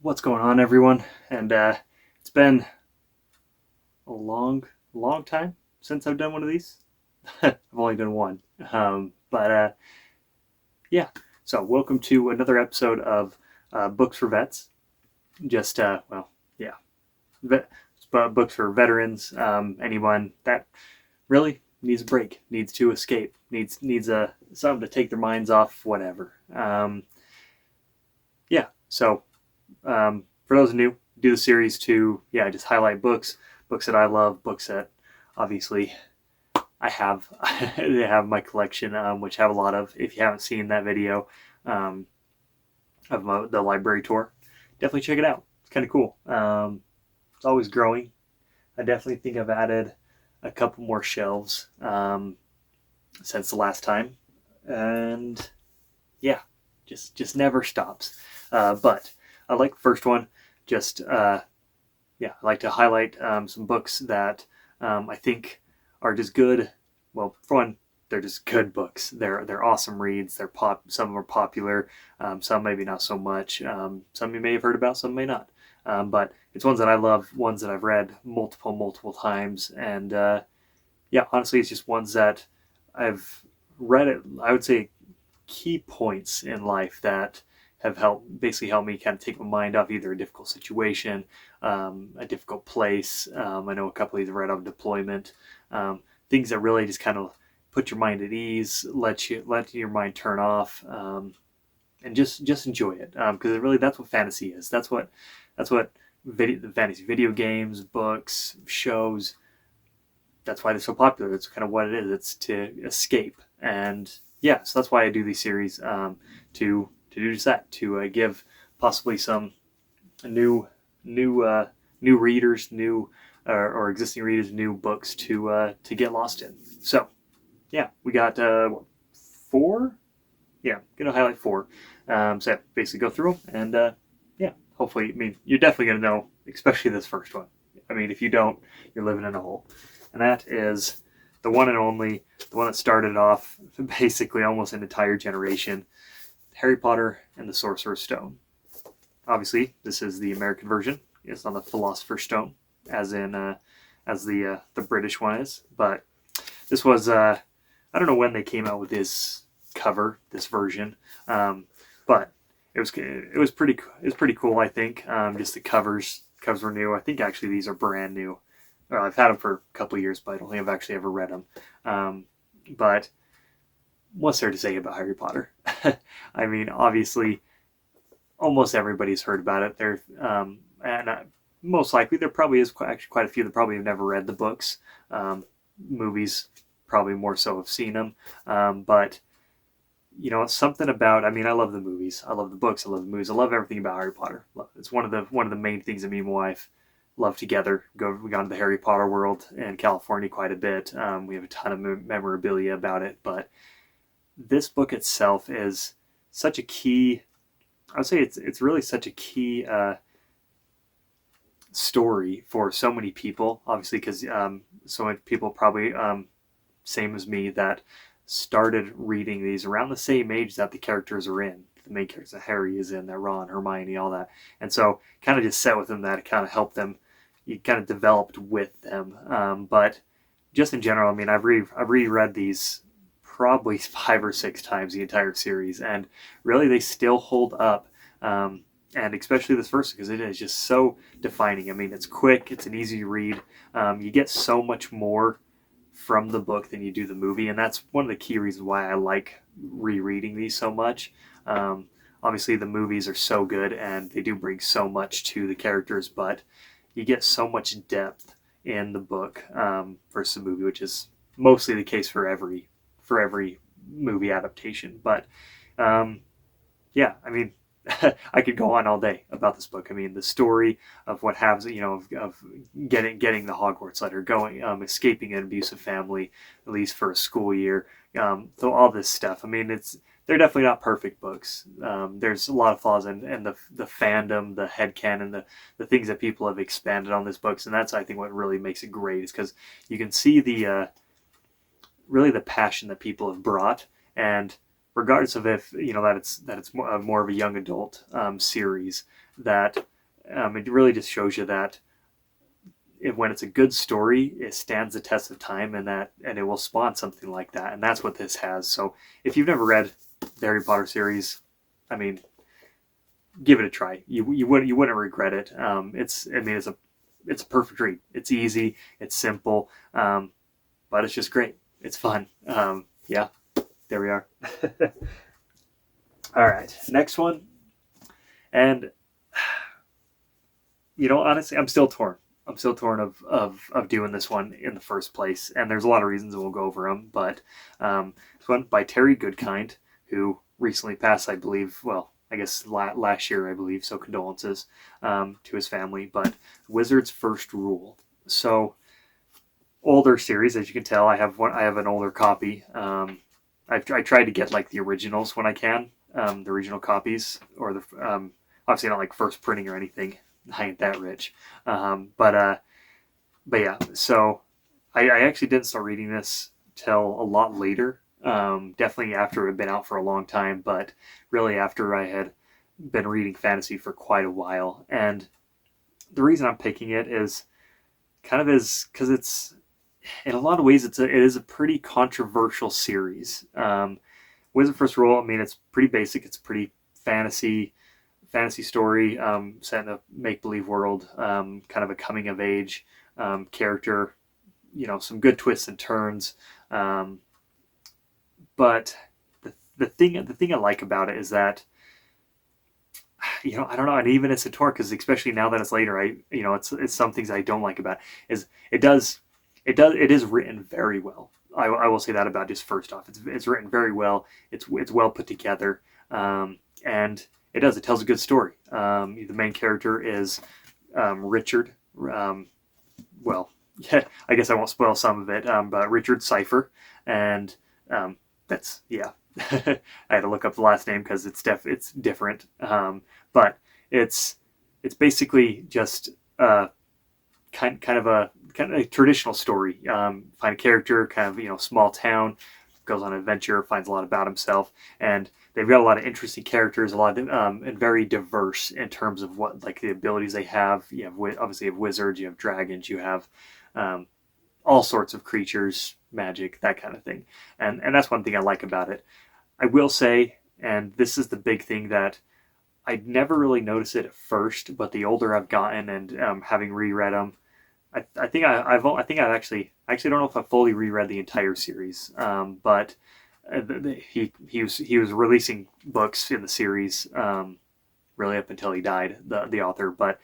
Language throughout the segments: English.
What's going on, everyone? And it's been a long time since I've done one of these. I've only done one. But yeah, so welcome to another episode of Books for Vets. Just, yeah, vet, books for veterans, anyone that really needs a break, needs to escape, needs something to take their minds off, whatever. Yeah, so for those new, do the series to just highlight books that I love, books that obviously I have. They have my collection, which have a lot of. If you haven't seen that video um, of the library tour, definitely check it out. It's kind of cool. It's always growing. I definitely think I've added a couple more shelves since the last time, and yeah, just never stops. But I like the first one. Just I like to highlight some books that I think are just good. Well, for one, they're just good books. They're awesome reads. Some of them are popular. Some maybe not so much. Some you may have heard about. Some may not. But it's ones that I love. Ones that I've read multiple times. And honestly, it's just ones that I've read it. I would say key points in life that have basically helped me kind of take my mind off either a difficult situation, a difficult place. I know a couple of these are right on deployment. Things that really just kind of put your mind at ease, let your mind turn off, and just enjoy it. Because really, that's what fantasy is. That's what the fantasy video games, books, shows. That's why they're so popular. That's kind of what it is. It's to escape, and so that's why I do these series, to do just that, to give possibly some new new new readers, new or existing readers, new books to get lost in. So we got four. Gonna highlight four. So basically go through them, and hopefully, I mean, you're definitely gonna know, especially this first one. I mean, if you don't, you're living in a hole. And that is the one and only, the one that started off basically almost an entire generation, Harry Potter and the Sorcerer's Stone. Obviously, this is the American version. It's not the Philosopher's Stone, as in as the British one is. But this was I don't know when they came out with this cover, this version, but it was pretty cool. I think just the covers were new. I think actually these are brand new. I've had them for a couple of years, but I don't think I've actually ever read them. But what's there to say about Harry Potter? I mean, obviously, almost everybody's heard about it. And most likely there probably is actually quite a few that probably have never read the books. Movies probably more so have seen them. But something about. I mean, I love the movies. I love the books. I love the movies. I love everything about Harry Potter. It's one of the main things that me and my wife love together. We got into the Harry Potter world in California quite a bit. We have a ton of memorabilia about it, but this book itself is such a key. I would say it's really such a key story for so many people. Obviously, because so many people probably same as me that started reading these around the same age that the characters are in. The main characters that Harry is in, that Ron, Hermione, all that, and so kind of just set with them that it kind of helped them. You kind of developed with them, but just in general, I mean, I've reread these probably 5 or 6 times, the entire series, and really they still hold up. And especially this first, because it is just so defining. I mean, it's quick, it's an easy read. You get so much more from the book than you do the movie, and that's one of the key reasons why I like rereading these so much. Obviously, the movies are so good, and they do bring so much to the characters, but you get so much depth in the book versus the movie, which is mostly the case for every movie adaptation. But I mean, I could go on all day about this book. I mean, the story of what happens, of getting the Hogwarts letter, going, escaping an abusive family, at least for a school year. So all this stuff. I mean, they're definitely not perfect books. There's a lot of flaws in the fandom, the headcanon, the things that people have expanded on this books, and that's, I think, what really makes it great, is because you can see the really the passion that people have brought, and regardless of if that it's more of a young adult series, that it really just shows you that when it's a good story, it stands the test of time, and it will spawn something like that, and that's what this has. So if you've never read the Harry Potter series, I mean, give it a try. You wouldn't regret it. It's a perfect read. It's easy. It's simple, but it's just great. It's fun. Yeah, there we are. All right, next one, and honestly, I'm still torn. I'm still torn of doing this one in the first place, and there's a lot of reasons, and we'll go over them. But this one by Terry Goodkind, who recently passed, I believe. Well, I guess last year, I believe. So condolences to his family. But Wizard's First Rule. So older series, as you can tell. I have an older copy. I tried to get like the originals when I can, the original copies, or the obviously not like first printing or anything. I ain't that rich. But yeah, so I actually didn't start reading this till a lot later. Definitely after it had been out for a long time, but really after I had been reading fantasy for quite a while. And the reason I'm picking it is because it's, in a lot of ways, it is a pretty controversial series. Wizard First Rule, I mean, it's pretty basic. It's pretty fantasy story, set in a make-believe world, kind of a coming-of-age character, some good twists and turns. But the thing I like about it is that, I don't know, and even it's a torn, because especially now that it's later, it's some things I don't like about it, is it is written very well. I will say that about just first off, it's written very well. It's well put together, and it tells a good story. The main character is Richard. Well, yeah, I guess I won't spoil some of it, but Richard Cypher, and that's, yeah. I had to look up the last name because it's different, but it's basically just kind of a traditional story. Find a character, kind of small town, goes on an adventure, finds a lot about himself, and they've got a lot of interesting characters, a lot of and very diverse in terms of what, like, the abilities they have. You have obviously you have wizards, you have dragons, you have all sorts of creatures, magic, that kind of thing, and that's one thing I like about it. I will say, and this is the big thing that I'd never really noticed it at first, but the older I've gotten, and having reread them, I think I've actually don't know if I've fully reread the entire series, but he was releasing books in the series, really up until he died, the author, but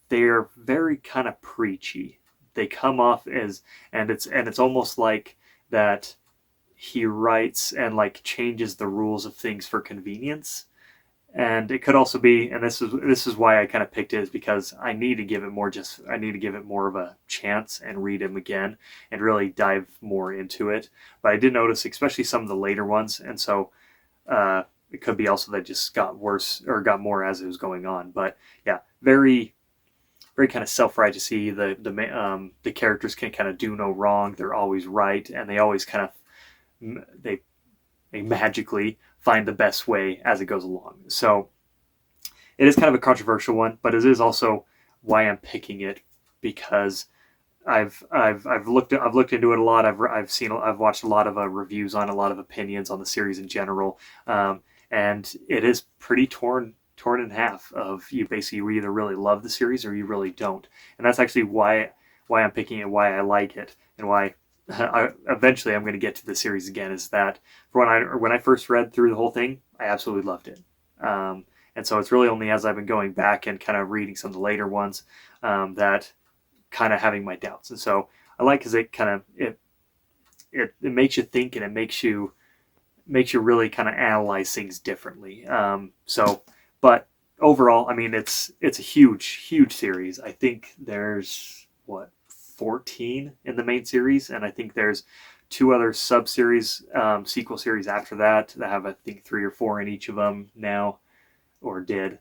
they're very kind of preachy. They come off as, and it's almost like that he writes and like changes the rules of things for convenience. And it could also be, and this is why I kind of picked it, is because I need to give it more of a chance and read them again and really dive more into it. But I did notice, especially some of the later ones, and so it could be also that it just got worse or got more as it was going on. But yeah, very very kind of self-righteous-y. The characters can kind of do no wrong. They're always right, and they always kind of they magically find the best way as it goes along. So it is kind of a controversial one, but it is also why I'm picking it, because I've looked into it a lot. I've watched a lot of reviews on, a lot of opinions on the series in general, and it is pretty torn in half. Of, you either really love the series or you really don't, and that's actually why I'm picking it, why I like it, and why eventually I'm going to get to the series again. Is that when I first read through the whole thing, I absolutely loved it, and so it's really only as I've been going back and kind of reading some of the later ones that kind of having my doubts. And so I like, because it kind of it makes you think, and it makes you really kind of analyze things differently. But overall, I mean, it's a huge series. I think there's 14 in the main series, and I think there's 2 other sub-series, sequel series after that have, I think, 3 or 4 in each of them now, or did.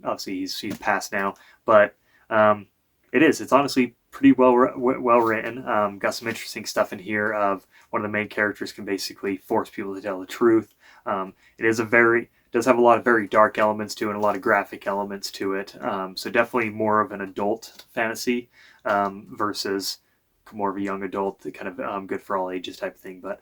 Obviously he's passed now, but it's honestly pretty well written. Got some interesting stuff in here of one of the main characters can basically force people to tell the truth. It is a very does have a lot of very dark elements to it and a lot of graphic elements to it. So definitely more of an adult fantasy versus more of a young adult, kind of good for all ages type of thing. But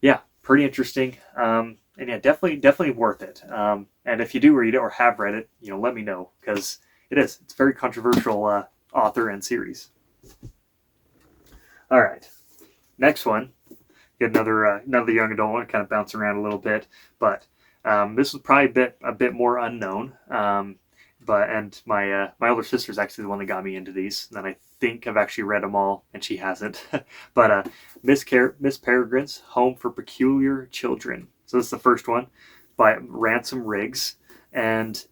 yeah, pretty interesting. And yeah, definitely worth it. And if you do read it or have read it, let me know, because it's a very controversial author and series. All right, next one. Get another young adult one, kind of bouncing around a little bit, but this was probably a bit more unknown. And my older sister is actually the one that got me into these. And I think I've actually read them all, and she hasn't. But Miss Peregrine's Home for Peculiar Children. So this is the first one by Ransom Riggs. And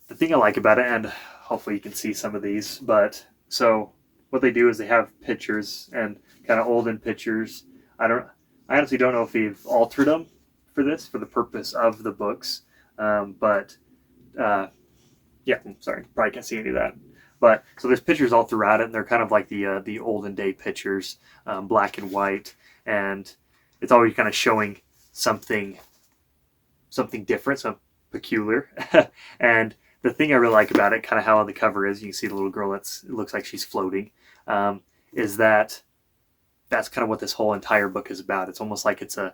the thing I like about it, and hopefully you can see some of these, but so what they do is they have pictures and kind of olden pictures. I honestly don't know if we've altered them for the purpose of the books. Yeah, I'm sorry, probably can't see any of that. But so there's pictures all throughout it, and they're kind of like the olden day pictures, black and white, and it's always kind of showing something different, something peculiar. And the thing I really like about it, kind of how the cover is, you can see the little girl it looks like she's floating, is that's kind of what this whole entire book is about. It's almost like it's an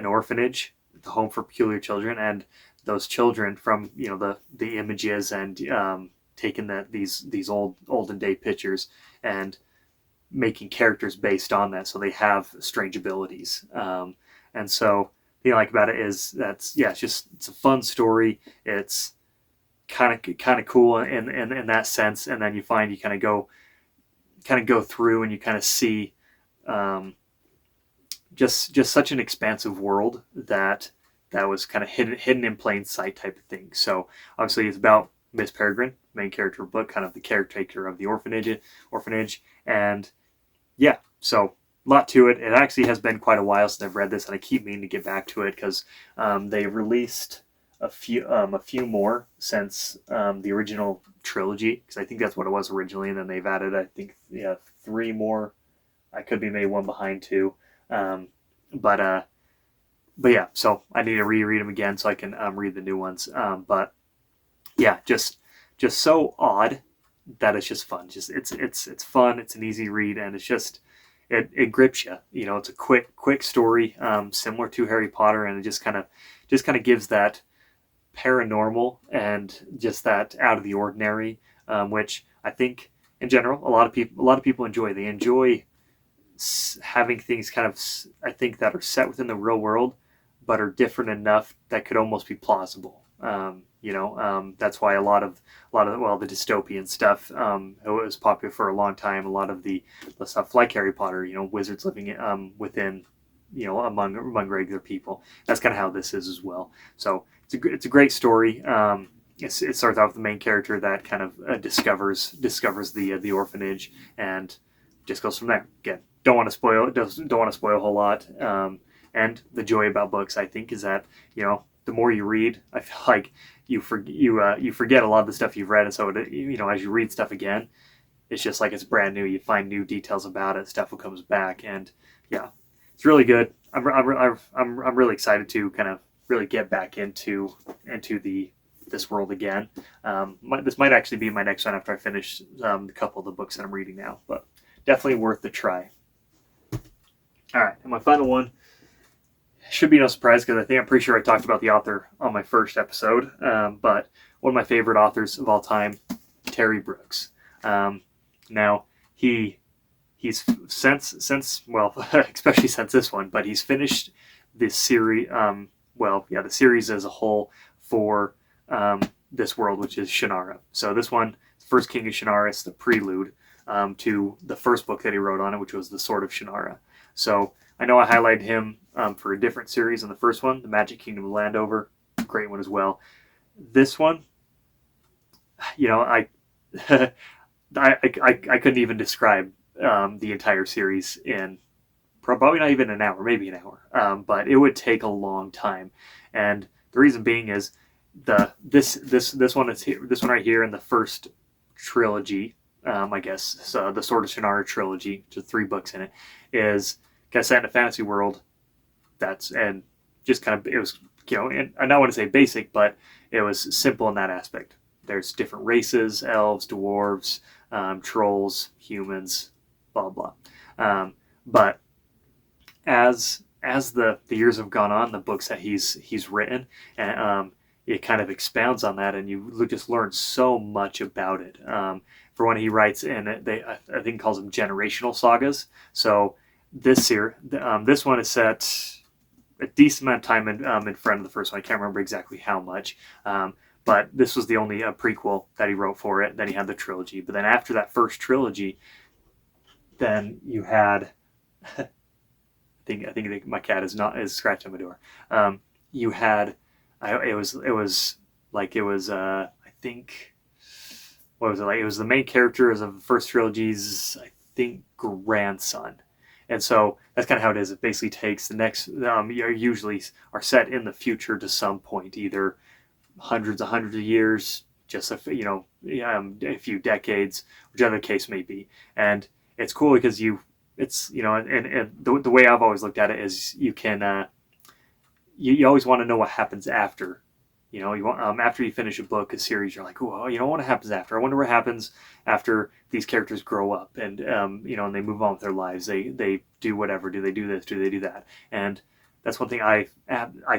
orphanage, the Home for Peculiar Children, and those children from the images and taking these olden day pictures and making characters based on that, so they have strange abilities. And so the thing I like about it is it's a fun story. It's kind of cool in that sense, and then you kind of go through and you kind of see just such an expansive world that was kind of hidden in plain sight type of thing. So obviously it's about Miss Peregrine, main character of the book, kind of the caretaker of the orphanage, and yeah, so a lot to it. It actually has been quite a while since I've read this, and I keep meaning to get back to it because they released a few more since the original trilogy, because I think that's what it was originally, and then they've added, I think, 3 more. I could be maybe one behind 2, but yeah, so I need to reread them again so I can read the new ones. But yeah, just so odd that it's just fun. Just it's fun. It's an easy read, and it's just it grips you. It's a quick story, similar to Harry Potter, and it just kind of gives that paranormal and just that out of the ordinary, which I think in general a lot of people enjoy. They enjoy having things kind of, I think, that are set within the real world but are different enough that could almost be plausible. That's why a lot of the dystopian stuff it was popular for a long time. A lot of the stuff like Harry Potter, wizards living within, among regular people. That's kind of how this is as well. So it's a great story. It starts out with the main character that kind of discovers the orphanage, and just goes from there. Again, don't want to spoil a whole lot. And the joy about books, I think, is that the more you read, I feel like you forget a lot of the stuff you've read, and so as you read stuff again, it's just like it's brand new. You find new details about it. Stuff comes back, and yeah, it's really good. I'm really excited to kind of really get back into this world again. This might actually be my next one after I finish a couple of the books that I'm reading now, but definitely worth the try. All right, and my final one should be no surprise because I'm pretty sure I talked about the author on my first episode, but one of my favorite authors of all time, Terry Brooks. Now he's since especially since this one, but he's finished this series. The series as a whole for this world, which is Shannara. So this one, First King of Shannara, is the prelude to the first book that he wrote on it, which was The Sword of Shannara. So I know I highlighted him for a different series in the first one, The Magic Kingdom of Landover, great one as well. This one, I couldn't even describe the entire series in probably not even an hour, maybe an hour, but it would take a long time, and the reason being is this one right here in the first trilogy, I guess, so the Sword of Shannara trilogy, which is 3 books in it, is kind of set in a fantasy world. It was and I don't want to say basic, but it was simple in that aspect. There's different races: elves, dwarves, trolls, humans, blah blah. But as the years have gone on, the books that he's written, and it kind of expounds on that, and you just learn so much about it. For when he writes, and I think calls them generational sagas. So this one is set a decent amount of time in front of the first one. I can't remember exactly how much. But this was the only prequel that he wrote for it. Then he had the trilogy. But then after that first trilogy, then you had I think my cat is scratching my door. You had it was like it was I think what was it like? It was the main character of the first trilogy's I think grandson, and so that's kind of how it is. It basically takes the next you usually are set in the future to some point, either hundreds of years, just a few decades, whichever the case may be, and it's cool because it's and the way I've always looked at it is you can you always want to know what happens after. You want after you finish a book, a series, you're like, oh, what happens after? I wonder what happens after these characters grow up and and they move on with their lives. They do whatever. Do they do this? Do they do that? And that's one thing I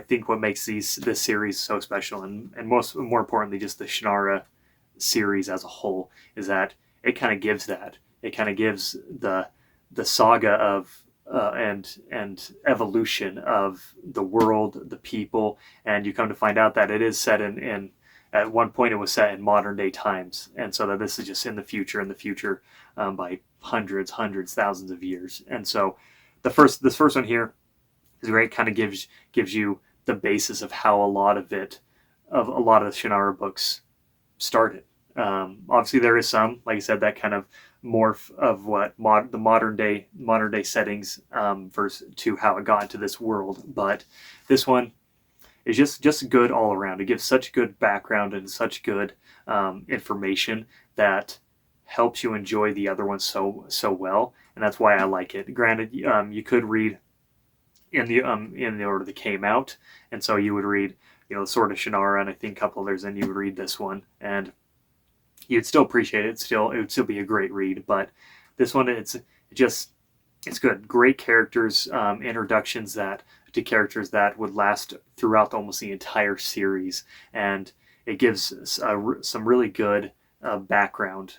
think what makes this series so special, and more importantly, just the Shannara series as a whole, is that it kind of gives that. It kind of gives the saga of and evolution of the world, the people, and you come to find out that it is set in at one point it was set in modern day times, and so that this is just in the future by hundreds, thousands of years. And so this first one here is great. Kind of gives you the basis of how a lot of the Shannara books started. Obviously, there is some, like I said, that kind of morph of what the modern day settings versus to how it got into this world. But this one is just good all around. It gives such good background and such good information that helps you enjoy the other one so well, and that's why I like it. Granted, you could read in the order that came out, and so you would read the Sword of Shannara and I think a couple others, and you would read this one, and you'd still appreciate it. It would still be a great read. But this one, it's good. Great characters, introductions to characters that would last throughout almost the entire series, and it gives some really good background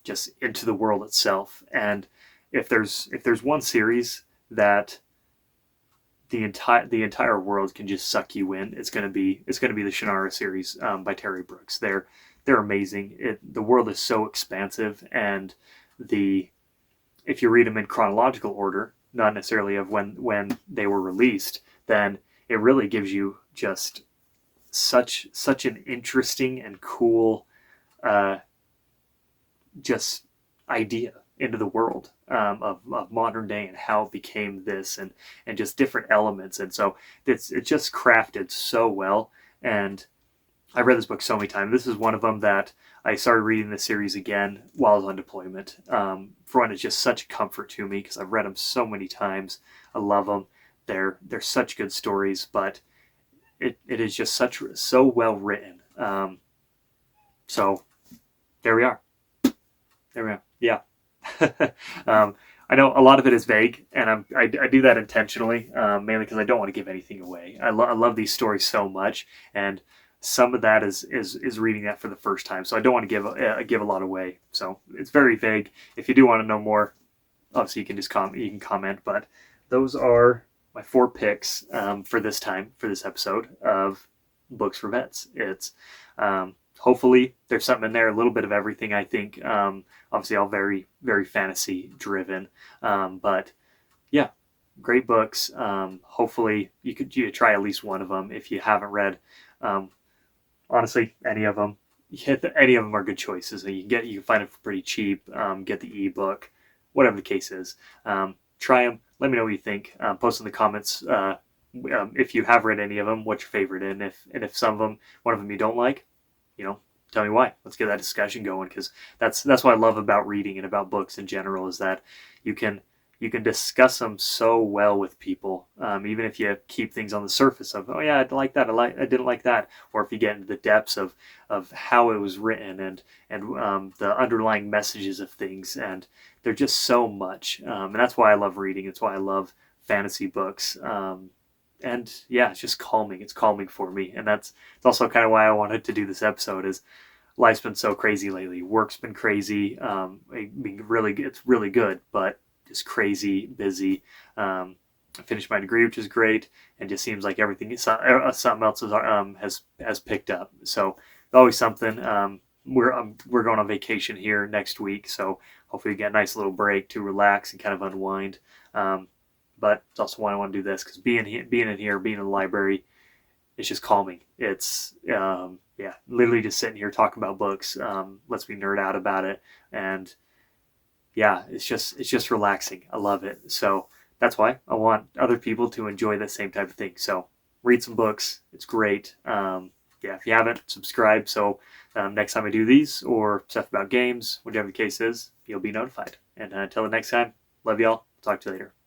just into the world itself. And if there's one series that the entire world can just suck you in, it's gonna be the Shannara series by Terry Brooks. They're amazing. The world is so expansive, and if you read them in chronological order, not necessarily of when they were released, then it really gives you just such an interesting and cool just idea into the world of modern day and how it became this, and just different elements. And so it's just crafted so well. And I've read this book so many times. This is one of them that I started reading the series again while I was on deployment. For one, it's just such a comfort to me because I've read them so many times. I love them. They're such good stories, but it is just so well written. So there we are. Yeah. I know a lot of it is vague, and I do that intentionally, mainly because I don't want to give anything away. I love these stories so much, and some of that is reading that for the first time, so I don't want to give a lot away. So it's very vague. If you do want to know more, obviously you can just comment. But those are my 4 picks for this episode of Books for Vets. It's hopefully there's something in there, a little bit of everything. I think obviously all very very fantasy driven, but yeah, great books. Hopefully you try at least one of them if you haven't read. Honestly, any of them are good choices. You can find it for pretty cheap. Get the ebook, whatever the case is. Try them. Let me know what you think. Post in the comments if you have read any of them. What's your favorite? And if one of them you don't like, tell me why. Let's get that discussion going, because that's what I love about reading and about books in general, is that you can you can discuss them so well with people, even if you keep things on the surface of, oh yeah, I like that, I didn't like that, or if you get into the depths of how it was written and the underlying messages of things, and they're just so much, and that's why I love reading. It's why I love fantasy books. And yeah, it's just calming. It's calming for me, and it's also kind of why I wanted to do this episode. Is life's been so crazy lately. Work's been crazy. It's really good, but just crazy busy. I finished my degree, which is great, and just seems like everything something else has picked up. So always something. We're going on vacation here next week, so hopefully we get a nice little break to relax and kind of unwind. But it's also why I want to do this, because being in here, being in the library, it's just calming. It's yeah, literally just sitting here talking about books lets me nerd out about it, and yeah, it's just relaxing. I love it. So that's why I want other people to enjoy the same type of thing. So read some books. It's great. Yeah, if you haven't, subscribe. So next time I do these or stuff about games, whatever the case is, you'll be notified. And until the next time, love y'all. Talk to you later.